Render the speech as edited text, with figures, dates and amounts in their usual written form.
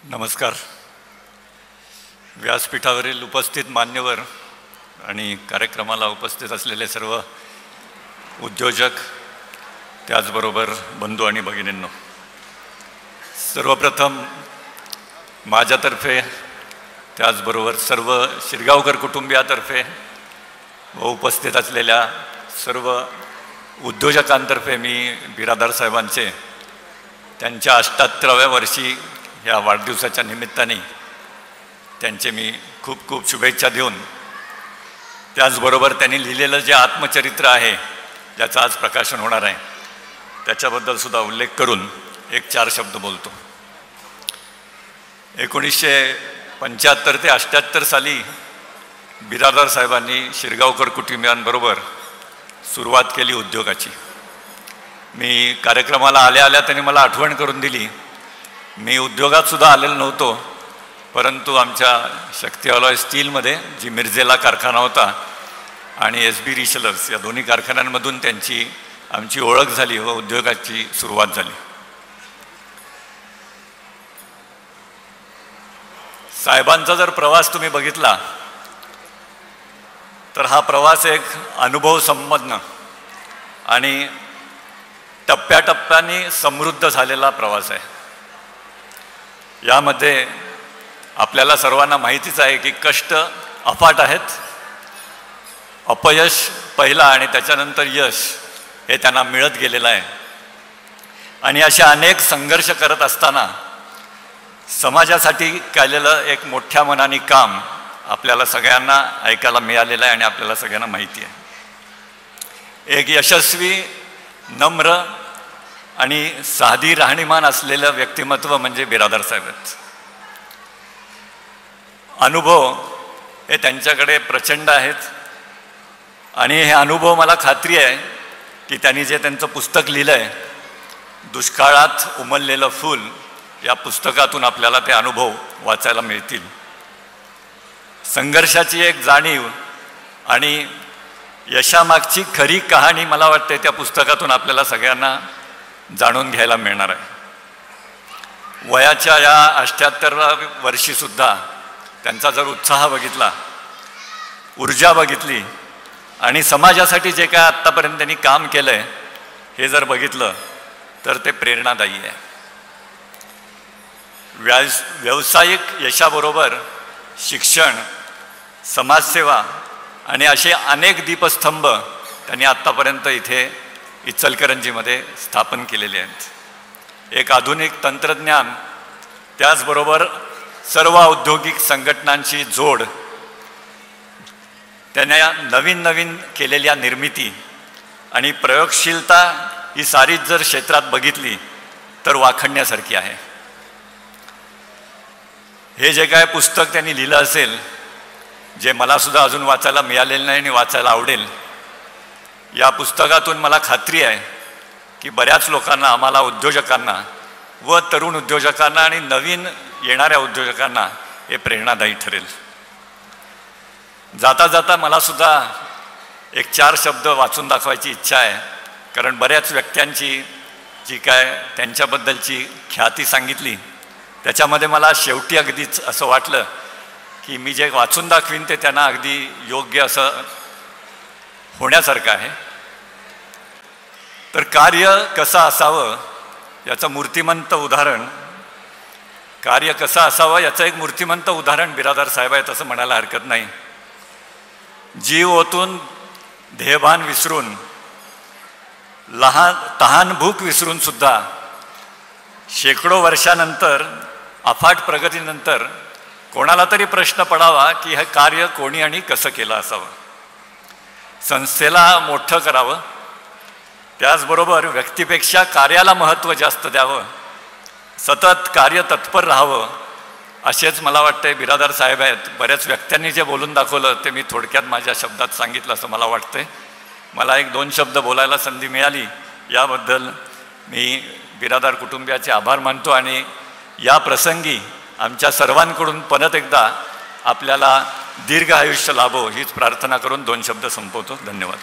नमस्कार. व्यासपीठावरील उपस्थित मान्यवर आणि कार्यक्रमाला उपस्थित असलेले सर्व उद्योजक, त्याचबरोबर बंधू आणि भगिनींनो, सर्वप्रथम माझ्यातर्फे त्याचबरोबर सर्व शिरगावकर कुटुंबियातर्फे व उपस्थित असलेल्या सर्व उद्योजकांतर्फे मी बिरादार साहेबांचे त्यांच्या 78व्या वर्षी या वाढदिवसाच्या निमित्ताने त्यांचे मी खूप खूप शुभेच्छा देऊन, त्याचबरोबर त्यांनी लिहिलेलं जे आत्मचरित्र आहे ज्याचं आज प्रकाशन होणार आहे त्याच्याबद्दलसुद्धा उल्लेख करून 1-4 शब्द बोलतो. 1975 ते 78 साली बिरादार साहेबांनी शिरगावकर कुटुंबियांबरोबर सुरुवात केली उद्योगाची. मी कार्यक्रमाला आल्या त्यांनी मला आठवण करून दिली. मी उद्योगातसुद्धा आलेलो नव्हतो, परंतु आमच्या शक्ती अलॉय स्टीलमध्ये जी मिरजेला कारखाना होता आणि SB रिशलर्स या दोन्ही कारखान्यांमधून आमची ओळख झाली व उद्योगाची सुरुवात झाली. साहेबांचा जर प्रवास तुम्ही बघितला तर हा प्रवास एक अनुभव संपन्न आणि टप्प्याटप्प्याने समृद्ध झालेला प्रवास आहे. यामध्ये आपल्याला सर्वांना माहितीच आहे की कष्ट अफाट आहेत. अपयश पहिला आणि त्याच्यानंतर यश हे त्यांना मिळत गेलेलं आहे. आणि अशा अनेक संघर्ष करत असताना समाजासाठी केलेलं एक मोठ्या मनाने काम आपल्याला सगळ्यांना ऐकायला मिळालेलं आहे आणि आपल्याला सगळ्यांना माहिती आहे. एक यशस्वी, नम्र आणि साधी राहणीमान असलेलं व्यक्तिमत्व म्हणजे बिरादार साहेब आहेत. अनुभव हे त्यांच्याकडे प्रचंड आहेत आणि हे अनुभव मला खात्री आहे की त्यांनी जे त्यांचं पुस्तक लिहिलं आहे, दुष्काळात उमललेलं फूल, या पुस्तकातून आपल्याला ते अनुभव वाचायला मिळतील. संघर्षाची एक जाणीव आणि यशामागची खरी कहाणी मला वाटते त्या पुस्तकातून आपल्याला सगळ्यांना जाणून घ्यायला मिळणार आहे. वयाच्या या 78व्या वर्षीसुद्धा त्यांचा जर उत्साह बघितला, ऊर्जा बघितली आणि समाजासाठी जे काय आत्तापर्यंत त्यांनी काम केलं आहे हे जर बघितलं तर ते प्रेरणादायी आहे. व्यावसायिक यशाबरोबर शिक्षण, समाजसेवा आणि असे अनेक दीपस्तंभ त्यांनी आत्तापर्यंत इथे इचलकरंजीमध्ये स्थापन केलेले आहेत. एक आधुनिक तंत्रज्ञान, त्याचबरोबर सर्व औद्योगिक संघटनांची जोड, त्यांना नवीन नवीन केलेल्या निर्मिती आणि प्रयोगशीलता ही सारीच जर क्षेत्रात बघितली तर वाखाणण्यासारखी आहे. हे जे काय पुस्तक त्यांनी लिहिलं असेल, जे मलासुद्धा अजून वाचायला मिळालेलं नाही आणि वाचायला आवडेल, या पुस्तकातून मला खात्री आहे की बऱ्याच लोकांना, आम्हाला उद्योजकांना व तरुण उद्योजकांना आणि नवीन येणाऱ्या उद्योजकांना हे प्रेरणादायी ठरेल. जाता जाता मलासुद्धा 1-4 शब्द वाचून दाखवायची इच्छा आहे, कारण बऱ्याच व्यक्त्यांची जी काय त्यांच्याबद्दलची ख्याती सांगितली त्याच्यामध्ये मला शेवटी अगदीच असं वाटलं की मी जे वाचून दाखवीन ते त्यांना अगदी योग्य असं होण्यासारखं आहे. तर कार्य कसं असावं याचं मूर्तिमंत उदाहरण, कार्य कसं असावं याचं एक मूर्तिमंत उदाहरण बिरादार साहेब आहेत असं म्हणायला हरकत नाही. जीव ओतून, ध्येयभान विसरून, तहान भूक विसरून सुद्धा शेकडो वर्षानंतर, अफाट प्रगतीनंतर कोणाला तरी प्रश्न पडावा की हे कार्य कोणी आणि कसं केलं असावं. संस्थेला मोठं करावं, त्याचबरोबर व्यक्तीपेक्षा कार्याला महत्त्व जास्त द्यावं, सतत कार्य तत्पर राहावं, असेच मला वाटते बिरादार साहेब आहेत. बऱ्याच व्यक्त्यांनी जे बोलून दाखवलं ते मी थोडक्यात माझ्या शब्दात सांगितलं असं मला वाटते. मला 1-2 शब्द बोलायला संधी मिळाली याबद्दल मी बिरादार कुटुंबियाचे आभार मानतो आणि या प्रसंगी आमच्या सर्वांकडून परत एकदा आपल्याला दीर्घ आयुष्य लाभो हीच प्रार्थना करून 2 शब्द संपवतो. धन्यवाद.